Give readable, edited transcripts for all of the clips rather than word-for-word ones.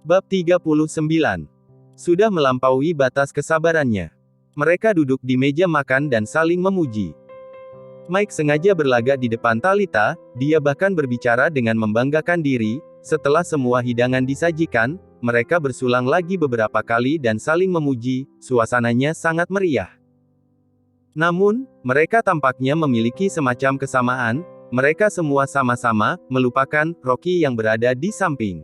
Bab 39. Sudah melampaui batas kesabarannya. Mereka duduk di meja makan dan saling memuji. Mike sengaja berlagak di depan Talitha, dia bahkan berbicara dengan membanggakan diri. Setelah semua hidangan disajikan, mereka bersulang lagi beberapa kali dan saling memuji, suasananya sangat meriah. Namun, mereka tampaknya memiliki semacam kesamaan, mereka semua sama-sama melupakan Rocky yang berada di samping.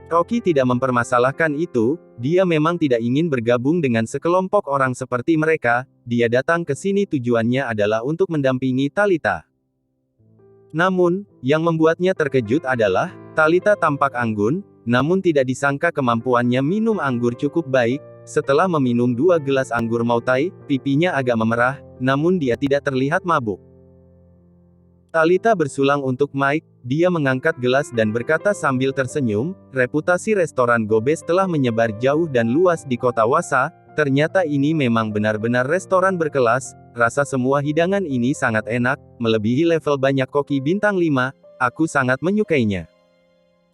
Rocky tidak mempermasalahkan itu, dia memang tidak ingin bergabung dengan sekelompok orang seperti mereka, dia datang ke sini tujuannya adalah untuk mendampingi Talitha. Namun, yang membuatnya terkejut adalah, Talitha tampak anggun, namun tidak disangka kemampuannya minum anggur cukup baik. Setelah meminum 2 gelas anggur Moutai, pipinya agak memerah, namun dia tidak terlihat mabuk. Talitha bersulang untuk Mike, dia mengangkat gelas dan berkata sambil tersenyum, reputasi restoran Gobes telah menyebar jauh dan luas di kota Wasa, ternyata ini memang benar-benar restoran berkelas, rasa semua hidangan ini sangat enak, melebihi level banyak koki bintang 5, aku sangat menyukainya.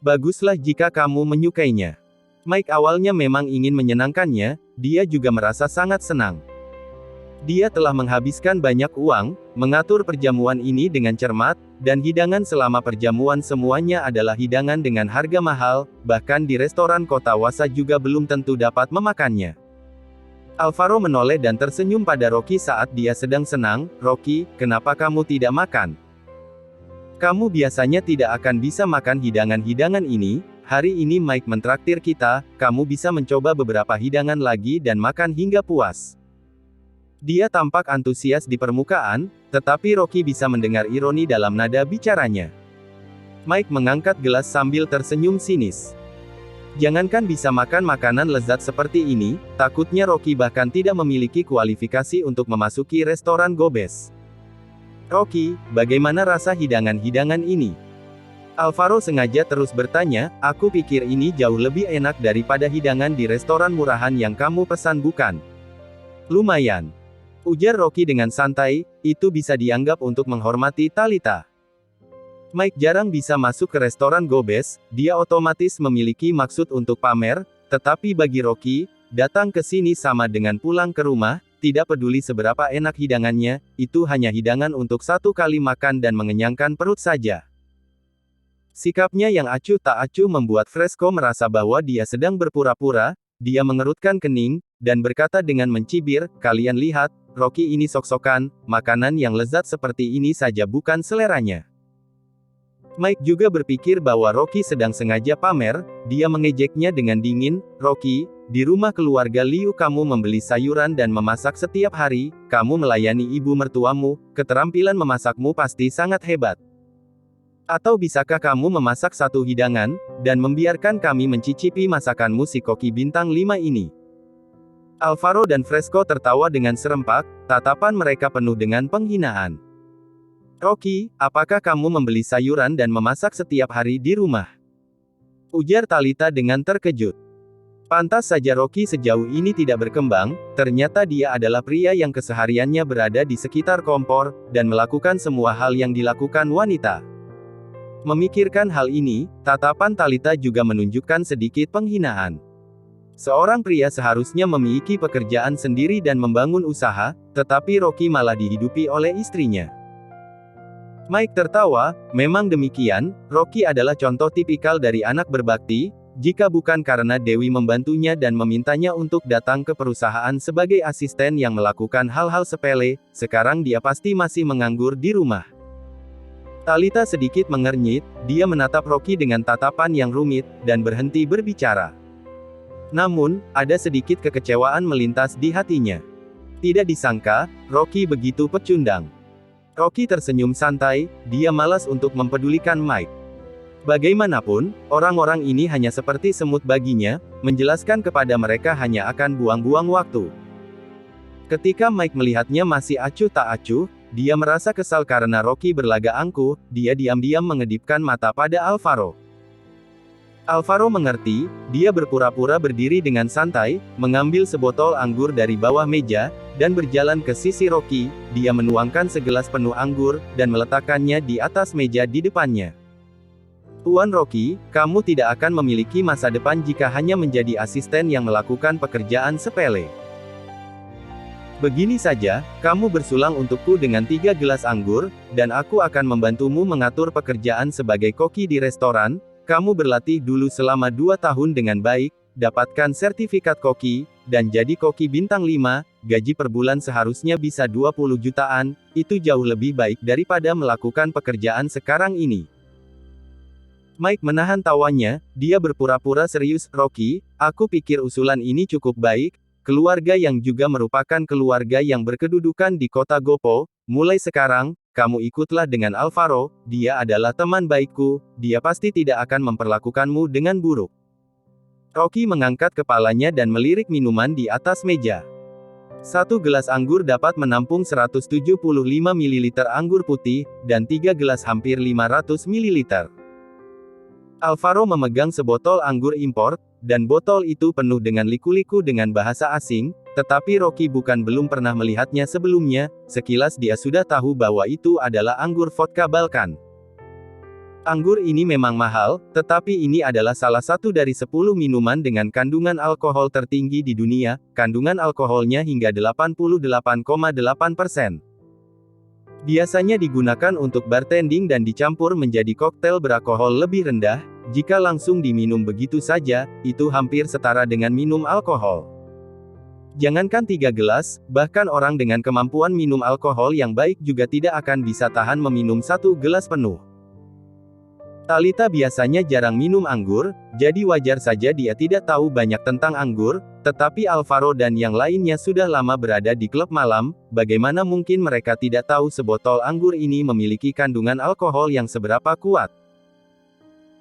Baguslah jika kamu menyukainya. Mike awalnya memang ingin menyenangkannya, dia juga merasa sangat senang. Dia telah menghabiskan banyak uang, mengatur perjamuan ini dengan cermat, dan hidangan selama perjamuan semuanya adalah hidangan dengan harga mahal, bahkan di restoran kota Wasa juga belum tentu dapat memakannya. Alvaro menoleh dan tersenyum pada Rocky saat dia sedang senang. Rocky, kenapa kamu tidak makan? Kamu biasanya tidak akan bisa makan hidangan-hidangan ini, hari ini Mike mentraktir kita, kamu bisa mencoba beberapa hidangan lagi dan makan hingga puas. Dia tampak antusias di permukaan, tetapi Rocky bisa mendengar ironi dalam nada bicaranya. Mike mengangkat gelas sambil tersenyum sinis. Jangankan bisa makan makanan lezat seperti ini, takutnya Rocky bahkan tidak memiliki kualifikasi untuk memasuki restoran Gobes. Rocky, bagaimana rasa hidangan-hidangan ini? Alvaro sengaja terus bertanya, aku pikir ini jauh lebih enak daripada hidangan di restoran murahan yang kamu pesan bukan? Lumayan. Ujar Rocky dengan santai, itu bisa dianggap untuk menghormati Talitha. Mike jarang bisa masuk ke restoran Gobes, dia otomatis memiliki maksud untuk pamer, tetapi bagi Rocky, datang ke sini sama dengan pulang ke rumah, tidak peduli seberapa enak hidangannya, itu hanya hidangan untuk satu kali makan dan mengenyangkan perut saja. Sikapnya yang acuh tak acuh membuat Fresco merasa bahwa dia sedang berpura-pura, dia mengerutkan kening, dan berkata dengan mencibir, kalian lihat, Rocky ini sok-sokan, makanan yang lezat seperti ini saja bukan seleranya. Mike juga berpikir bahwa Rocky sedang sengaja pamer, dia mengejeknya dengan dingin, Rocky, di rumah keluarga Liu kamu membeli sayuran dan memasak setiap hari, kamu melayani ibu mertuamu, keterampilan memasakmu pasti sangat hebat. Atau bisakah kamu memasak satu hidangan, dan membiarkan kami mencicipi masakanmu si koki bintang 5 ini? Alvaro dan Fresco tertawa dengan serempak, tatapan mereka penuh dengan penghinaan. Rocky, apakah kamu membeli sayuran dan memasak setiap hari di rumah? Ujar Talitha dengan terkejut. Pantas saja Rocky sejauh ini tidak berkembang, ternyata dia adalah pria yang kesehariannya berada di sekitar kompor, dan melakukan semua hal yang dilakukan wanita. Memikirkan hal ini, tatapan Talitha juga menunjukkan sedikit penghinaan. Seorang pria seharusnya memiliki pekerjaan sendiri dan membangun usaha, tetapi Rocky malah dihidupi oleh istrinya. Mike tertawa, memang demikian, Rocky adalah contoh tipikal dari anak berbakti, jika bukan karena Dewi membantunya dan memintanya untuk datang ke perusahaan sebagai asisten yang melakukan hal-hal sepele, sekarang dia pasti masih menganggur di rumah. Talitha sedikit mengernyit, dia menatap Rocky dengan tatapan yang rumit, dan berhenti berbicara. Namun, ada sedikit kekecewaan melintas di hatinya. Tidak disangka, Rocky begitu pecundang. Rocky tersenyum santai, dia malas untuk mempedulikan Mike. Bagaimanapun, orang-orang ini hanya seperti semut baginya, menjelaskan kepada mereka hanya akan buang-buang waktu. Ketika Mike melihatnya masih acuh tak acuh, dia merasa kesal karena Rocky berlagak angkuh, dia diam-diam mengedipkan mata pada Alvaro. Alvaro mengerti, dia berpura-pura berdiri dengan santai, mengambil sebotol anggur dari bawah meja, dan berjalan ke sisi Rocky, dia menuangkan segelas penuh anggur, dan meletakkannya di atas meja di depannya. Tuan Rocky, kamu tidak akan memiliki masa depan jika hanya menjadi asisten yang melakukan pekerjaan sepele. Begini saja, kamu bersulang untukku dengan 3 gelas anggur, dan aku akan membantumu mengatur pekerjaan sebagai koki di restoran. Kamu berlatih dulu selama 2 tahun dengan baik, dapatkan sertifikat koki, dan jadi koki bintang 5, gaji per bulan seharusnya bisa 20 jutaan, itu jauh lebih baik daripada melakukan pekerjaan sekarang ini. Mike menahan tawanya, dia berpura-pura serius. Rocky, aku pikir usulan ini cukup baik, keluarga yang juga merupakan keluarga yang berkedudukan di kota Gopo. Mulai sekarang, kamu ikutlah dengan Alvaro, dia adalah teman baikku, dia pasti tidak akan memperlakukanmu dengan buruk. Rocky mengangkat kepalanya dan melirik minuman di atas meja. 1 gelas anggur dapat menampung 175 ml anggur putih, dan 3 gelas hampir 500 ml. Alvaro memegang sebotol anggur impor, dan botol itu penuh dengan liku-liku dengan bahasa asing, tetapi Rocky belum pernah melihatnya sebelumnya. Sekilas dia sudah tahu bahwa itu adalah anggur vodka Balkan. Anggur ini memang mahal, tetapi ini adalah salah satu dari 10 minuman dengan kandungan alkohol tertinggi di dunia, kandungan alkoholnya hingga 88,8%. Biasanya digunakan untuk bartending dan dicampur menjadi koktail beralkohol lebih rendah. Jika langsung diminum begitu saja, itu hampir setara dengan minum alkohol. Jangankan 3 gelas, bahkan orang dengan kemampuan minum alkohol yang baik juga tidak akan bisa tahan meminum 1 gelas penuh. Talita biasanya jarang minum anggur, jadi wajar saja dia tidak tahu banyak tentang anggur, tetapi Alvaro dan yang lainnya sudah lama berada di klub malam, bagaimana mungkin mereka tidak tahu sebotol anggur ini memiliki kandungan alkohol yang seberapa kuat.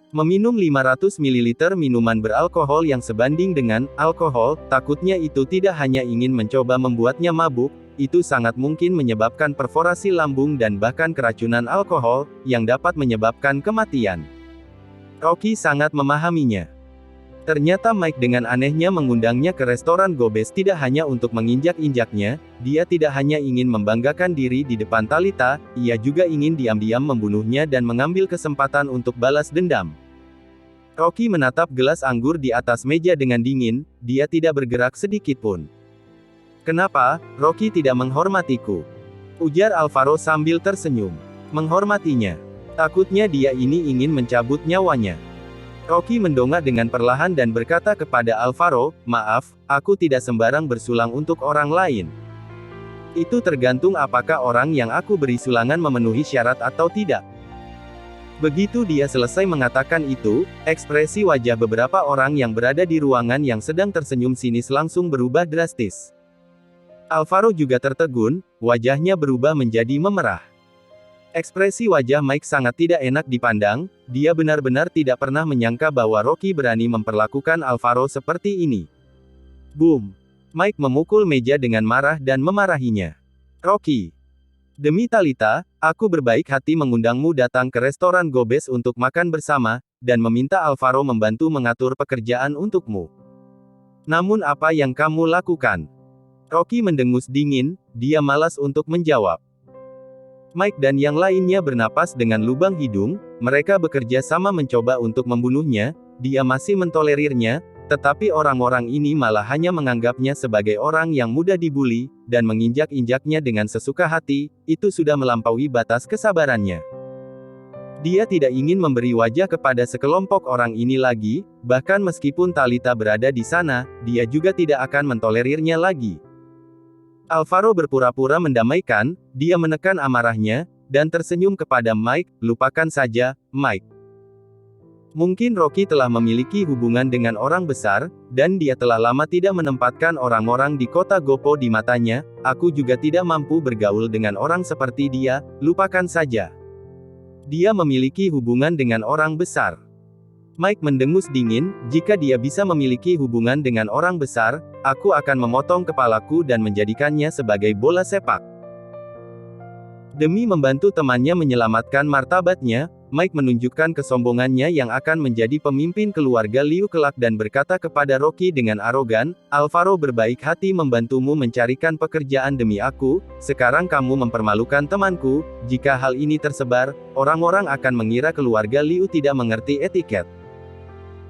Meminum 500 ml minuman beralkohol yang sebanding dengan alkohol, takutnya itu tidak hanya ingin mencoba membuatnya mabuk, itu sangat mungkin menyebabkan perforasi lambung dan bahkan keracunan alkohol, yang dapat menyebabkan kematian. Rocky sangat memahaminya. Ternyata Mike dengan anehnya mengundangnya ke restoran Gobes tidak hanya untuk menginjak-injaknya, dia tidak hanya ingin membanggakan diri di depan Talita, ia juga ingin diam-diam membunuhnya dan mengambil kesempatan untuk balas dendam. Rocky menatap gelas anggur di atas meja dengan dingin, dia tidak bergerak sedikit pun. Kenapa, Rocky tidak menghormatiku? Ujar Alvaro sambil tersenyum. Menghormatinya. Takutnya dia ini ingin mencabut nyawanya. Rocky mendongak dengan perlahan dan berkata kepada Alvaro, maaf, aku tidak sembarang bersulang untuk orang lain. Itu tergantung apakah orang yang aku beri sulangan memenuhi syarat atau tidak. Begitu dia selesai mengatakan itu, ekspresi wajah beberapa orang yang berada di ruangan yang sedang tersenyum sinis langsung berubah drastis. Alvaro juga tertegun, wajahnya berubah menjadi memerah. Ekspresi wajah Mike sangat tidak enak dipandang, dia benar-benar tidak pernah menyangka bahwa Rocky berani memperlakukan Alvaro seperti ini. Boom! Mike memukul meja dengan marah dan memarahinya. Rocky! Demi Talita, aku berbaik hati mengundangmu datang ke restoran Gobes untuk makan bersama, dan meminta Alvaro membantu mengatur pekerjaan untukmu. Namun apa yang kamu lakukan? Rocky mendengus dingin, dia malas untuk menjawab. Mike dan yang lainnya bernapas dengan lubang hidung, mereka bekerja sama mencoba untuk membunuhnya, dia masih mentolerirnya, tetapi orang-orang ini malah hanya menganggapnya sebagai orang yang mudah dibuli, dan menginjak-injaknya dengan sesuka hati, itu sudah melampaui batas kesabarannya. Dia tidak ingin memberi wajah kepada sekelompok orang ini lagi, bahkan meskipun Talita berada di sana, dia juga tidak akan mentolerirnya lagi. Alvaro berpura-pura mendamaikan, dia menekan amarahnya, dan tersenyum kepada Mike, lupakan saja, Mike. Mungkin Rocky telah memiliki hubungan dengan orang besar, dan dia telah lama tidak menempatkan orang-orang di kota Gopo di matanya, aku juga tidak mampu bergaul dengan orang seperti dia, lupakan saja. Dia memiliki hubungan dengan orang besar. Mike mendengus dingin, jika dia bisa memiliki hubungan dengan orang besar, aku akan memotong kepalaku dan menjadikannya sebagai bola sepak. Demi membantu temannya menyelamatkan martabatnya, Mike menunjukkan kesombongannya yang akan menjadi pemimpin keluarga Liu kelak dan berkata kepada Rocky dengan arogan, Alvaro berbaik hati membantumu mencarikan pekerjaan demi aku, sekarang kamu mempermalukan temanku, jika hal ini tersebar, orang-orang akan mengira keluarga Liu tidak mengerti etiket.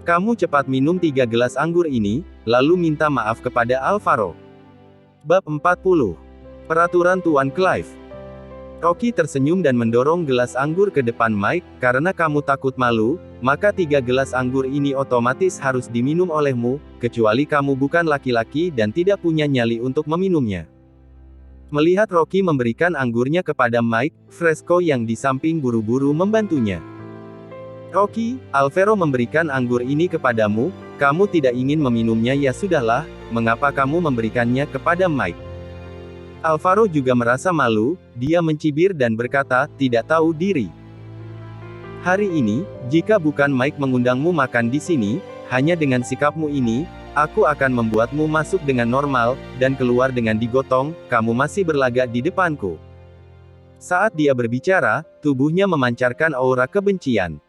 Kamu cepat minum 3 gelas anggur ini, lalu minta maaf kepada Alvaro. Bab 40. Peraturan Tuan Clive. Rocky tersenyum dan mendorong gelas anggur ke depan Mike, karena kamu takut malu, maka 3 gelas anggur ini otomatis harus diminum olehmu, kecuali kamu bukan laki-laki dan tidak punya nyali untuk meminumnya. Melihat Rocky memberikan anggurnya kepada Mike, Fresco yang di samping buru-buru membantunya. Rocky, Alvaro memberikan anggur ini kepadamu, kamu tidak ingin meminumnya ya sudahlah, mengapa kamu memberikannya kepada Mike? Alvaro juga merasa malu, dia mencibir dan berkata, tidak tahu diri. Hari ini, jika bukan Mike mengundangmu makan di sini, hanya dengan sikapmu ini, aku akan membuatmu masuk dengan normal, dan keluar dengan digotong, kamu masih berlagak di depanku. Saat dia berbicara, tubuhnya memancarkan aura kebencian.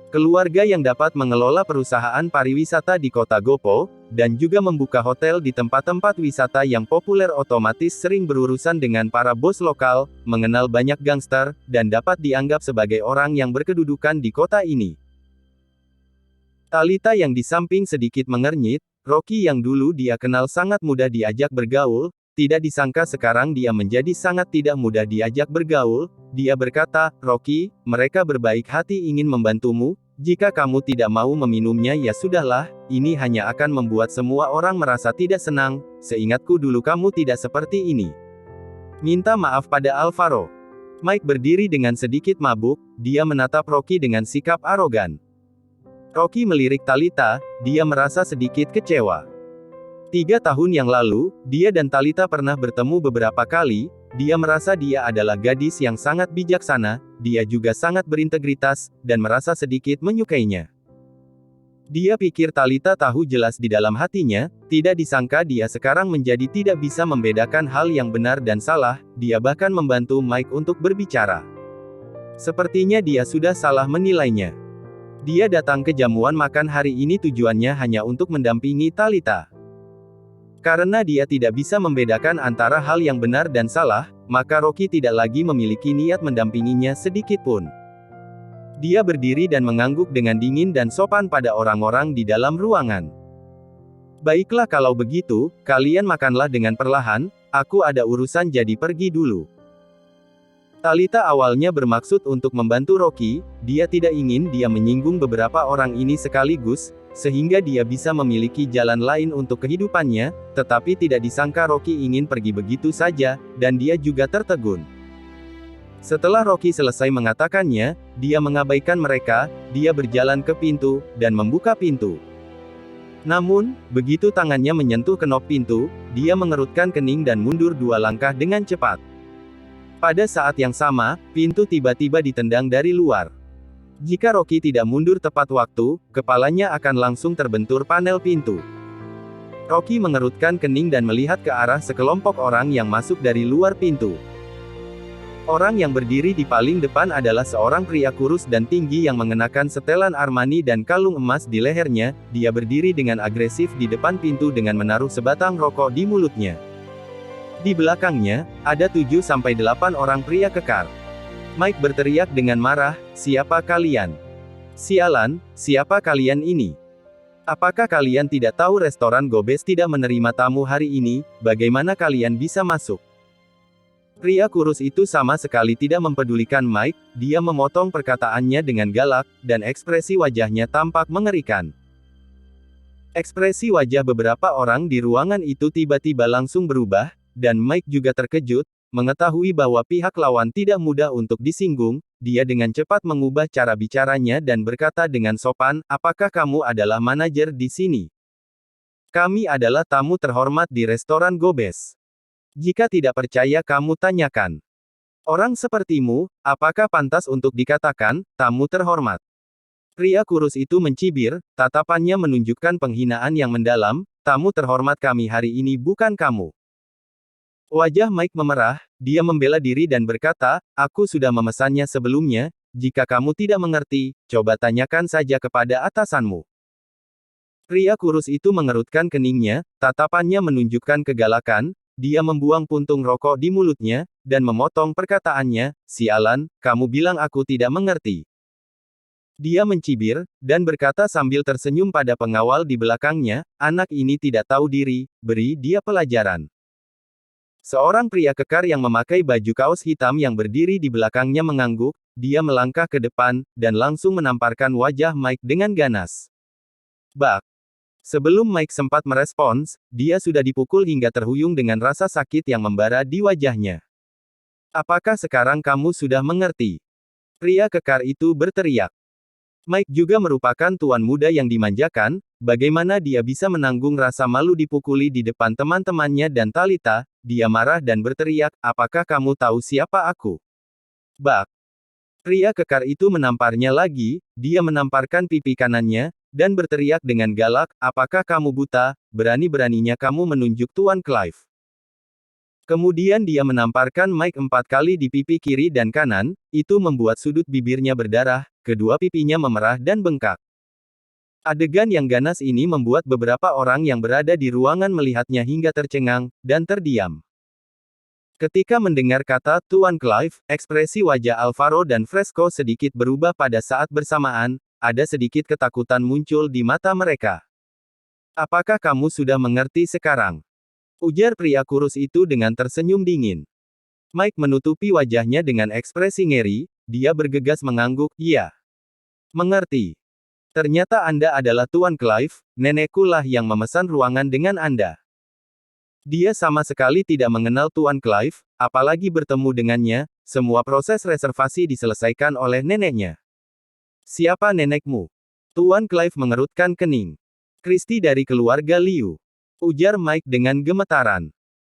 Keluarga yang dapat mengelola perusahaan pariwisata di kota Gopo, dan juga membuka hotel di tempat-tempat wisata yang populer otomatis sering berurusan dengan para bos lokal, mengenal banyak gangster, dan dapat dianggap sebagai orang yang berkedudukan di kota ini. Talita yang di samping sedikit mengernyit, Rocky yang dulu dia kenal sangat mudah diajak bergaul, tidak disangka sekarang dia menjadi sangat tidak mudah diajak bergaul. Dia berkata, Rocky, mereka berbaik hati ingin membantumu, jika kamu tidak mau meminumnya ya sudahlah, ini hanya akan membuat semua orang merasa tidak senang, seingatku dulu kamu tidak seperti ini. Minta maaf pada Alvaro. Mike berdiri dengan sedikit mabuk, dia menatap Rocky dengan sikap arogan. Rocky melirik Talita, dia merasa sedikit kecewa. 3 tahun yang lalu, dia dan Talita pernah bertemu beberapa kali, dia merasa dia adalah gadis yang sangat bijaksana, dia juga sangat berintegritas, dan merasa sedikit menyukainya. Dia pikir Talita tahu jelas di dalam hatinya, tidak disangka dia sekarang menjadi tidak bisa membedakan hal yang benar dan salah, dia bahkan membantu Mike untuk berbicara. Sepertinya dia sudah salah menilainya. Dia datang ke jamuan makan hari ini tujuannya hanya untuk mendampingi Talita. Karena dia tidak bisa membedakan antara hal yang benar dan salah, maka Rocky tidak lagi memiliki niat mendampinginya sedikit pun. Dia berdiri dan mengangguk dengan dingin dan sopan pada orang-orang di dalam ruangan. Baiklah kalau begitu, kalian makanlah dengan perlahan, aku ada urusan jadi pergi dulu. Talita awalnya bermaksud untuk membantu Rocky, dia tidak ingin dia menyinggung beberapa orang ini sekaligus, sehingga dia bisa memiliki jalan lain untuk kehidupannya, tetapi tidak disangka Rocky ingin pergi begitu saja, dan dia juga tertegun. Setelah Rocky selesai mengatakannya, dia mengabaikan mereka, dia berjalan ke pintu, dan membuka pintu. Namun, begitu tangannya menyentuh kenop pintu, dia mengerutkan kening dan mundur 2 langkah dengan cepat. Pada saat yang sama, pintu tiba-tiba ditendang dari luar. Jika Rocky tidak mundur tepat waktu, kepalanya akan langsung terbentur panel pintu. Rocky mengerutkan kening dan melihat ke arah sekelompok orang yang masuk dari luar pintu. Orang yang berdiri di paling depan adalah seorang pria kurus dan tinggi yang mengenakan setelan Armani dan kalung emas di lehernya, dia berdiri dengan agresif di depan pintu dengan menaruh sebatang rokok di mulutnya. Di belakangnya, ada 7-8 orang pria kekar. Mike berteriak dengan marah, siapa kalian? Sialan, siapa kalian ini? Apakah kalian tidak tahu restoran Gobes tidak menerima tamu hari ini, bagaimana kalian bisa masuk? Pria kurus itu sama sekali tidak mempedulikan Mike, dia memotong perkataannya dengan galak, dan ekspresi wajahnya tampak mengerikan. Ekspresi wajah beberapa orang di ruangan itu tiba-tiba langsung berubah, dan Mike juga terkejut, mengetahui bahwa pihak lawan tidak mudah untuk disinggung, dia dengan cepat mengubah cara bicaranya dan berkata dengan sopan, apakah kamu adalah manajer di sini? Kami adalah tamu terhormat di restoran Gobes. Jika tidak percaya kamu tanyakan. Orang sepertimu, apakah pantas untuk dikatakan, tamu terhormat? Pria kurus itu mencibir, tatapannya menunjukkan penghinaan yang mendalam, tamu terhormat kami hari ini bukan kamu. Wajah Mike memerah, dia membela diri dan berkata, aku sudah memesannya sebelumnya, jika kamu tidak mengerti, coba tanyakan saja kepada atasanmu. Pria kurus itu mengerutkan keningnya, tatapannya menunjukkan kegalakan, dia membuang puntung rokok di mulutnya, dan memotong perkataannya, "Sialan, kamu bilang aku tidak mengerti." Dia mencibir, dan berkata sambil tersenyum pada pengawal di belakangnya, "Anak ini tidak tahu diri, beri dia pelajaran." Seorang pria kekar yang memakai baju kaos hitam yang berdiri di belakangnya mengangguk, dia melangkah ke depan, dan langsung menamparkan wajah Mike dengan ganas. Bak! Sebelum Mike sempat merespons, dia sudah dipukul hingga terhuyung dengan rasa sakit yang membara di wajahnya. "Apakah sekarang kamu sudah mengerti?" Pria kekar itu berteriak. Mike juga merupakan tuan muda yang dimanjakan, bagaimana dia bisa menanggung rasa malu dipukuli di depan teman-temannya dan Talita, dia marah dan berteriak, "Apakah kamu tahu siapa aku?" Bak! Pria kekar itu menamparnya lagi, dia menamparkan pipi kanannya, dan berteriak dengan galak, "Apakah kamu buta? Berani-beraninya kamu menunjuk Tuan Clive." Kemudian dia menamparkan Mike 4 kali di pipi kiri dan kanan, itu membuat sudut bibirnya berdarah, kedua pipinya memerah dan bengkak. Adegan yang ganas ini membuat beberapa orang yang berada di ruangan melihatnya hingga tercengang, dan terdiam. Ketika mendengar kata Tuan Clive, ekspresi wajah Alvaro dan Fresco sedikit berubah pada saat bersamaan, ada sedikit ketakutan muncul di mata mereka. "Apakah kamu sudah mengerti sekarang?" ujar pria kurus itu dengan tersenyum dingin. Mike menutupi wajahnya dengan ekspresi ngeri, dia bergegas mengangguk, "Iya. Mengerti. Ternyata Anda adalah Tuan Clive, nenekku lah yang memesan ruangan dengan Anda." Dia sama sekali tidak mengenal Tuan Clive, apalagi bertemu dengannya, semua proses reservasi diselesaikan oleh neneknya. "Siapa nenekmu?" Tuan Clive mengerutkan kening. "Christy dari keluarga Liu," ujar Mike dengan gemetaran.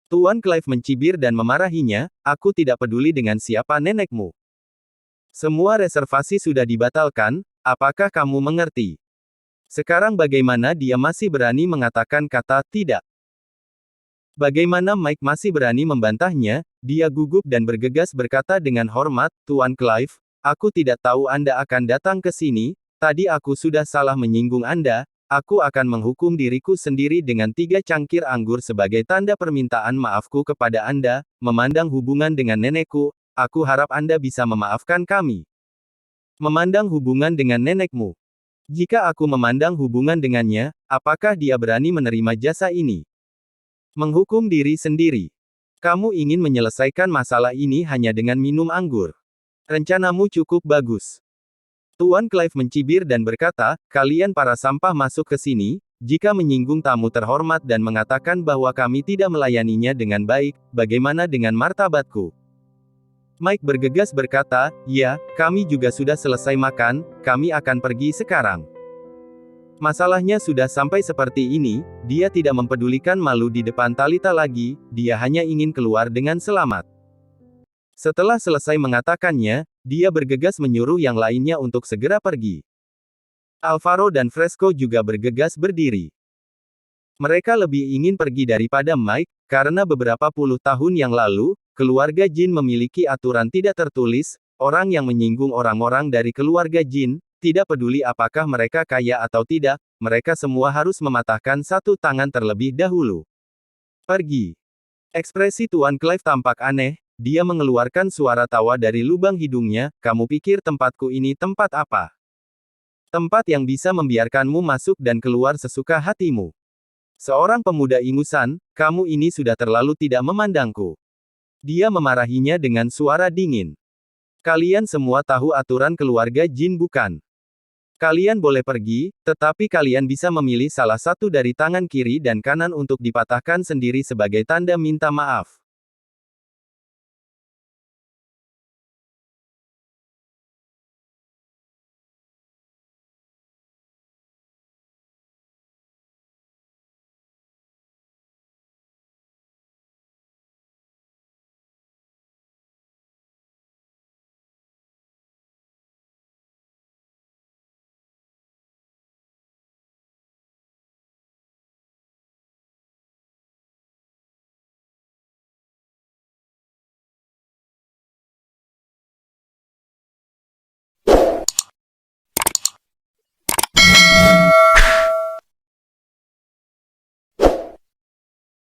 Tuan Clive mencibir dan memarahinya, "Aku tidak peduli dengan siapa nenekmu. Semua reservasi sudah dibatalkan, apakah kamu mengerti? Sekarang bagaimana dia masih berani mengatakan kata tidak?" Bagaimana Mike masih berani membantahnya, dia gugup dan bergegas berkata dengan hormat, "Tuan Clive, aku tidak tahu Anda akan datang ke sini, tadi aku sudah salah menyinggung Anda, aku akan menghukum diriku sendiri dengan 3 cangkir anggur sebagai tanda permintaan maafku kepada Anda, memandang hubungan dengan nenekku, aku harap Anda bisa memaafkan kami." "Memandang hubungan dengan nenekmu? Jika aku memandang hubungan dengannya, apakah dia berani menerima jasa ini? Menghukum diri sendiri. Kamu ingin menyelesaikan masalah ini hanya dengan minum anggur. Rencanamu cukup bagus." Tuan Clive mencibir dan berkata, "Kalian para sampah masuk ke sini, jika menyinggung tamu terhormat dan mengatakan bahwa kami tidak melayaninya dengan baik, bagaimana dengan martabatku?" Mike bergegas berkata, "Ya, kami juga sudah selesai makan, kami akan pergi sekarang." Masalahnya sudah sampai seperti ini, dia tidak mempedulikan malu di depan Talita lagi, dia hanya ingin keluar dengan selamat. Setelah selesai mengatakannya, dia bergegas menyuruh yang lainnya untuk segera pergi. Alvaro dan Fresco juga bergegas berdiri. Mereka lebih ingin pergi daripada Mike, karena beberapa puluh tahun yang lalu, keluarga Jin memiliki aturan tidak tertulis, orang yang menyinggung orang-orang dari keluarga Jin, tidak peduli apakah mereka kaya atau tidak, mereka semua harus mematahkan satu tangan terlebih dahulu. "Pergi." Ekspresi Tuan Clive tampak aneh, dia mengeluarkan suara tawa dari lubang hidungnya, "Kamu pikir tempatku ini tempat apa? Tempat yang bisa membiarkanmu masuk dan keluar sesuka hatimu. Seorang pemuda ingusan, kamu ini sudah terlalu tidak memandangku." Dia memarahinya dengan suara dingin. "Kalian semua tahu aturan keluarga Jin bukan? Kalian boleh pergi, tetapi kalian bisa memilih salah satu dari tangan kiri dan kanan untuk dipatahkan sendiri sebagai tanda minta maaf."